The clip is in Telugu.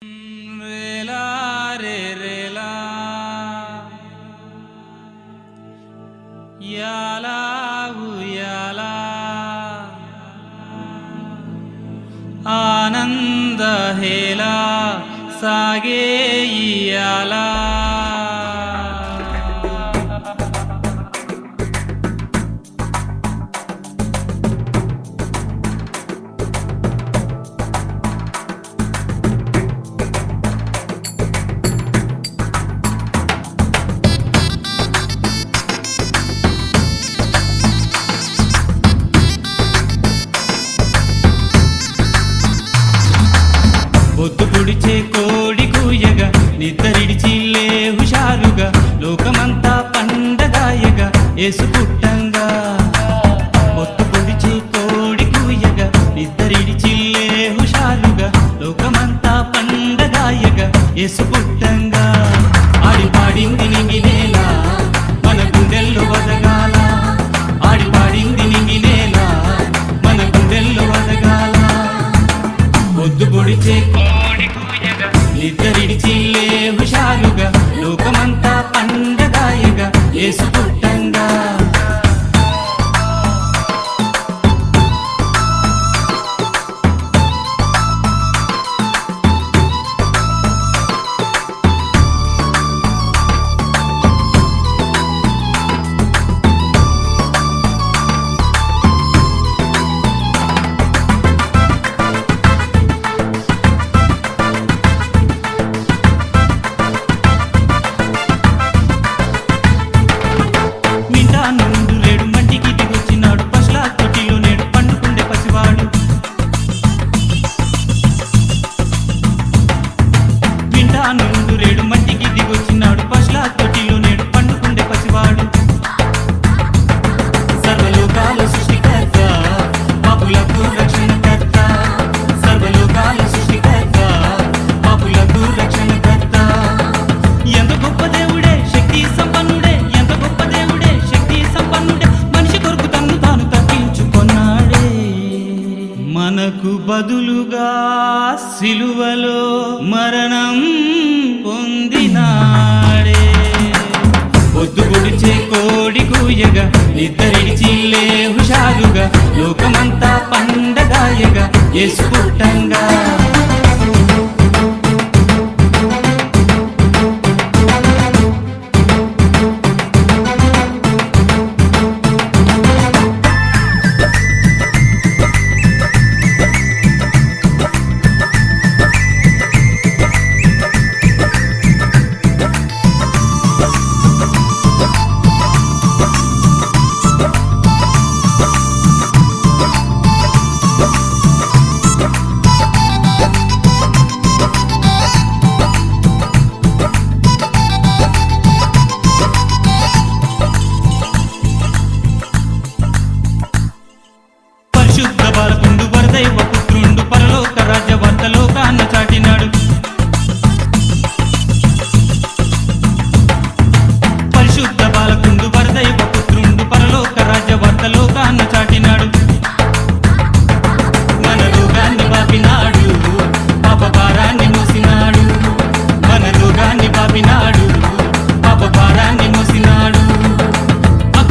రేలా రే రేలా యాలా ఉయాలా ఆనంద హేలా సాగే ఇయాలా పొద్దు పొడిచే కోడి కూయగా నిద్రడిచిల్లే హుషారుగా లోకమంతా పండగాయగా యేసు పుట్టంగా. పొద్దు పొడిచే కోడి కూయగా నిద్రడిచిల్లే హుషారుగా లోకమంతా పండగాయగా యేసు పుట్టంగా. ఆడి పాడింది నింగినేలా మన గుండెల్లో వదగాల, ఆడి పాడింది నింగినేలా మన గుండెల్లో వదగాల. పొద్దు పొడిచే కోడి కూయగా నిద్రడిచిల్లే హుషారుగా లోకమంతా పండగాయగా యేసు పుట్టంగా. రేడు మట్టికి దిగొచ్చినాడు పశుల తొట్టిలో నేడు పండుకుండే పసివాడు. సర్వలోకాల సృష్టికర్త పాపులకు రక్షణకర్త, సర్వలోకాల సృష్టికర్త పాపులకు రక్షణకర్త. ఎంత గొప్ప దేవుడే శక్తి సంపన్నుడే, ఎంత గొప్ప దేవుడే శక్తి సంపన్నుడే, మనిషి కొరకు తన్ను తాను తగ్గించుకొన్నాడే. మనకు బదులుగా సిలువలో మరణం పొందినాడే. పొద్దు పొడిచే కోడి కూయగా నిద్రడిచిల్లే హుషారుగా లోకమంతా పండగాయగా యేసు పుట్టంగా.